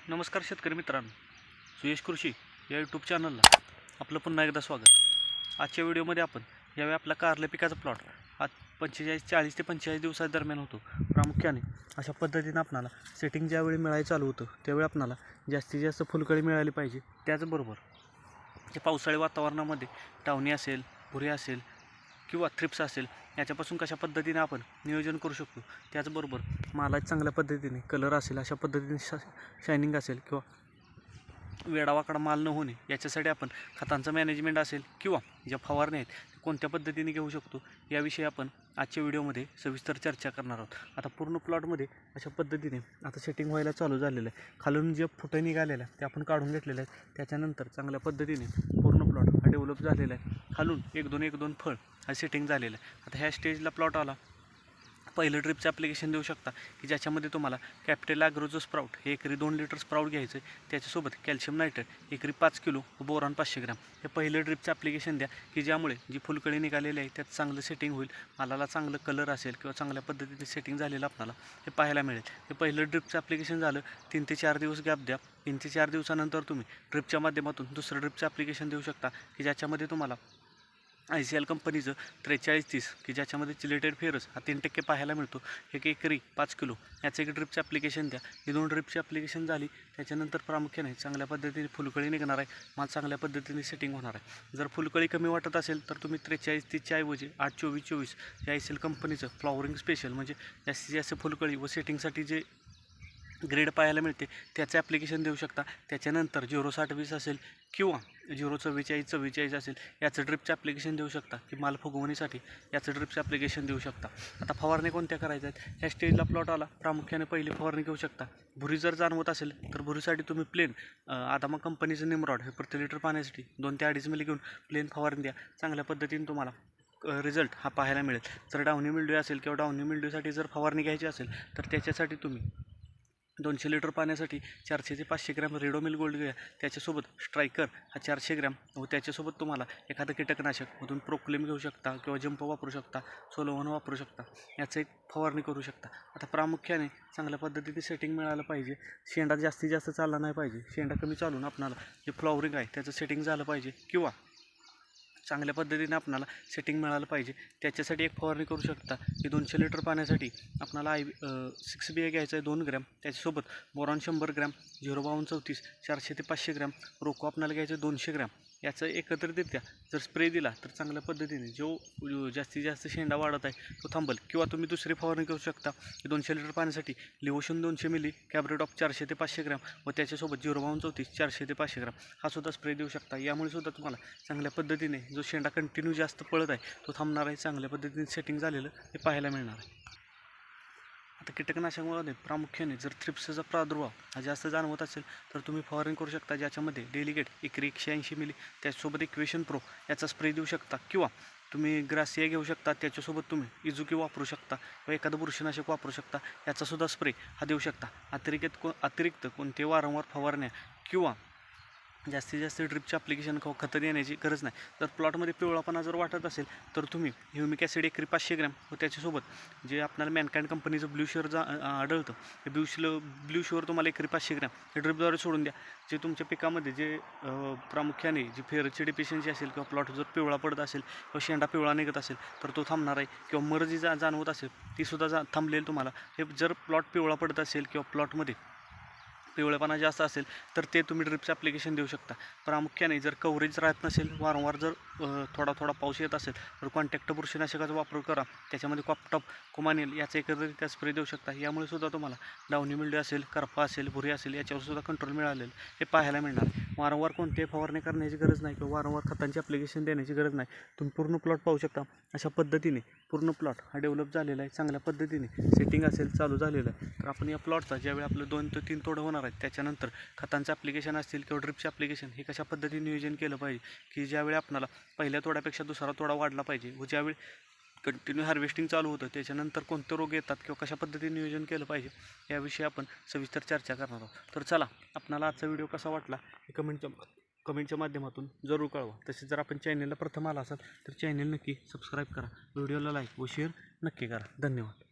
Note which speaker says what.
Speaker 1: नमस्कार शेतकरी मित्रांनो, सुयश कृषी या यूट्यूब चॅनलला आपलं पुन्हा एकदा स्वागत. आजच्या व्हिडिओमध्ये आपण यावेळी आपला कारले पिकाचा प्लॉट आज 40 ते 45 दिवसादरम्यान होतो. प्रामुख्याने अशा पद्धतीनं आपणाला सेटिंग ज्यावेळी मिळायला चालू होतं त्यावेळी आपणाला जास्तीत जास्त फुलकळी मिळाली पाहिजे. त्याचबरोबर जे पावसाळी वातावरणामध्ये टावणी असेल, भुरी असेल किंवा थ्रिप्स असेल याच्यापासून कशा पद्धतीने आपण नियोजन करू शकतो. त्याचबरोबर मालात चांगल्या पद्धतीने कलर असेल, अशा पद्धतीने शायनिंग असेल किंवा वेडावाकडा माल न होणे याच्यासाठी आपण खतांचं मॅनेजमेंट असेल किंवा ज्या फवारण्या आहेत कोणत्या पद्धतीने घेऊ शकतो याविषयी आपण आजच्या व्हिडिओमध्ये सविस्तर चर्चा करणार आहोत. आता पूर्ण प्लॉटमध्ये अशा पद्धतीने आता सेटिंग व्हायला चालू झालेलं आहे. खालून जे फुटं निघालेलं आहे ते आपण काढून घेतलेलं आहे. त्याच्यानंतर चांगल्या पद्धतीने पूर्ण प्लॉट हा डेव्हलप झालेला आहे. खालून एक दोन फळ हा सेटिंग झालेलं आहे. आता ह्या स्टेजला प्लॉट आला पहिलं ड्रिपचं ॲप्लिकेशन देऊ शकता की ज्याच्यामध्ये तुम्हाला कॅपिटल ॲग्रोचं स्प्राउट हे एकरी 2 लिटर स्प्राउट घ्यायचं आहे. त्याच्यासोबत कॅल्शियम नायट्रेट एकरी 5 किलो, बोरॉन 500 ग्रॅम हे पहिलं ड्रिपचं ॲप्लिकेशन द्या की ज्यामुळे जी फुलकळी निघालेली आहे त्यात चांगलं सेटिंग होईल. मालाला चांगलं कलर असेल किंवा चांगल्या पद्धतीने सेटिंग झालेलं आपल्याला हे पाहायला मिळेल. हे पहिलं ड्रिपचं ॲप्लिकेशन झालं. 3 ते 4 दिवस गॅप द्या. 3 ते 4 दिवसानंतर तुम्ही ड्रिपच्या माध्यमातून दुसरं ड्रिपचं ॲप्लिकेशन देऊ शकता की ज्याच्यामध्ये तुम्हाला ICL कंपनीचं 4330 की ज्याच्यामध्ये चिलेटेड फेरस हा 3% पाहायला मिळतो. एक एकरी 5 किलो याचं एक ड्रिपचं ॲप्लिकेशन द्या. ही 2 ड्रिपची ॲप्लिकेशन झाली. त्याच्यानंतर प्रामुख्याने चांगल्या पद्धतीने फुलकळी निघणार आहे, माल चांगल्या पद्धतीने सेटिंग होणार आहे. जर फुलकळी कमी वाटत असेल तर तुम्ही 4330च्या ऐवजी 82424 या ICL कंपनीचं फ्लॉवरिंग स्पेशल म्हणजे जास्तीत जास्त फुलकळी व सेटिंगसाठी जे ग्रेड पाहायला मिळते त्याचं ॲप्लिकेशन देऊ शकता. त्याच्यानंतर 06020 असेल किंवा 04444 असेल याचं ड्रिपचं ॲप्लिकेशन देऊ शकता की माल फुगवणीसाठी याचं ड्रिपचं ॲप्लिकेशन देऊ शकता. आता फवारणी कोणत्या करायच्या आहेत ह्या स्टेजला प्लॉट आला प्रामुख्याने पहिली फवारणी घेऊ शकता. भुरी जर जाणवत असेल तर भुरीसाठी तुम्ही प्लेन आदामा कंपनीचं निमरॉड हे प्रति लिटर पाण्यासाठी 2 ते 2.5 मिली घेऊन प्लेन फवारणी द्या. चांगल्या पद्धतीने तुम्हाला रिझल्ट हा पाहायला मिळेल. जर डाउनी मिल्ड्यू असेल किंवा डाउनी मिल्ड्यूसाठी जर फवारणी घ्यायची असेल तर त्याच्यासाठी तुम्ही 200 लिटर पाण्यासाठी 400 ते 500 ग्रॅम रेडोमिल गोल्ड घ्या. त्याच्यासोबत स्ट्रायकर हा 400 ग्रॅम व त्याच्यासोबत तुम्हाला एखादं कीटकनाशक मधून प्रोक्लेम घेऊ शकता किंवा जंप वापरू शकता, सोलोवन वापरू शकता. याचं एक फवारणी करू शकता. आता प्रामुख्याने चांगल्या पद्धतीने सेटिंग मिळालं पाहिजे. शेंडा जास्तीत जास्त चालला नाही पाहिजे. शेंडा कमी चालून आपणाला जे फ्लॉवरिंग आहे त्याचं सेटिंग झालं पाहिजे किंवा चांगल्या पद्धतीने आपणाला सेटिंग मिळालं पाहिजे. त्याच्यासाठी एक फवारणी करू शकता की 200 लिटर पाण्यासाठी आपणाला 6BA घ्यायचं आहे 2 ग्रॅम. त्याच्यासोबत बोरॉन 100 ग्रॅम, 05234 400 ते 500 ग्रॅम, रोको आपल्याला घ्यायचं आहे 200 ग्रॅम. याचं एकत्रितरित्या जर स्प्रे दिला तर चांगल्या पद्धतीने जो जास्तीत जास्त शेंडा वाढत आहे तो थांबल. किंवा तुम्ही दुसरी फवारणी करू शकता की 200 लिटर पाण्यासाठी लिवोशन 200 मिली, कॅब्रेटॉप 400 ते 500 ग्रॅम व त्याच्यासोबत 05234 400 ते 500 ग्रॅम हा सुद्धा स्प्रे देऊ शकता. यामुळे सुद्धा तुम्हाला चांगल्या पद्धतीने जो शेंडा कंटिन्यू जास्त पळत आहे तो थांबणार आहे. चांगल्या पद्धतीने सेटिंग झालेलं हे पाहायला मिळणार आहे. आता कीटकनाशकामध्ये प्रामुख्याने जर थ्रिप्सचा प्रादुर्भाव हा जास्त जाणवत असेल तर तुम्ही फवारणी करू शकता ज्याच्यामध्ये डेलिगेट एकरी 180 मिली त्याच्यासोबत इक्वेशन प्रो याचा स्प्रे देऊ शकता किंवा तुम्ही ग्रासिया घेऊ शकता. त्याच्यासोबत तुम्ही इझुकी वापरू शकता किंवा एखादं बुरशीनाशक वापरू शकता. याचासुद्धा स्प्रे हा देऊ शकता. अतिरिक्त कोणते वारंवार फवारण्या किंवा जास्तीत जास्त ड्रिपचे ॲप्लिकेशन खतं देण्याची गरज नाही. जर प्लॉटमध्ये पिवळापणा जर वाटत असेल तर तुम्ही ह्युमिक ॲसिड एकरी 500 ग्रॅम व त्याच्यासोबत जे आपल्याला मॅनकाइंड कंपनीचं ब्ल्यू शुअर आढळतं हे ब्ल्यू शुअर तुम्हाला एकरी 500 ग्रॅम हे ड्रिपद्वारे सोडून द्या. जे तुमच्या पिकामध्ये जे प्रामुख्याने जी फेरची डिफिशियन्सी असेल किंवा प्लॉट जर पिवळा पडत असेल किंवा शेंडा पिवळा निघत असेल तर तो थांबणार आहे. किंवा मर जी जाणवत असेल तीसुद्धा थांबलेली तुम्हाला. हे जर प्लॉट पिवळा पडत असेल किंवा प्लॉटमध्ये पिवळेपणा जास्त असेल तर ते तुम्ही ड्रिपचं ॲप्लिकेशन देऊ शकता. प्रामुख्याने जर कव्हरेज राहत नसेल, वारंवार जर थोडा पाऊस येत असेल तर कॉन्टॅक्ट बुरशीनाशकाचा वापर करा. त्याच्यामध्ये कॉपटॉप, कोमानेल याचा एकत्रित स्प्रे देऊ शकता. यामुळे सुद्धा तुम्हाला डाउनी मिल्ड्यू असेल, करपा असेल, भुरी असेल याच्यावर सुद्धा कंट्रोल मिळालेलं हे पाहायला मिळणार. वारंवार कोणतेही फवारणी करण्याची गरज नाही किंवा वारंवार खतांची ॲप्लिकेशन देण्याची गरज नाही. तुम्ही पूर्ण प्लॉट पाहू शकता. अशा पद्धतीने पूर्ण प्लॉट हा डेव्हलप झालेला आहे. चांगल्या पद्धतीने सेटिंग असेल चालू झालेलं आहे. तर आपण या प्लॉटचा ज्यावेळी आपलं 2 ते 3 तोडं होणार आहेत त्याच्यानंतर खतांचं ॲप्लिकेशन असतील किंवा ड्रिपचे ॲप्लिकेशन हे कशा पद्धतीने नियोजन केलं पाहिजे की ज्यावेळी आपल्याला पहिल्या तोड्यापेक्षा दुसरा तोडा वाढला पाहिजे व ज्यावेळी कंटिन्यू हार्वेस्टिंग चालू होतं त्याच्यानंतर कोणते रोग येतात किंवा कशा पद्धतीने नियोजन केलं पाहिजे याविषयी आपण सविस्तर चर्चा करणार आहोत. तर चला, आपल्याला आजचा व्हिडिओ कसा वाटला हे कमेंटच्या माध्यमातून जरूर कळवा. तसेच जर आपण चॅनलला प्रथम आला असाल तर चॅनल नक्की सबस्क्राईब करा, व्हिडिओला लाईक व शेअर नक्की करा. धन्यवाद.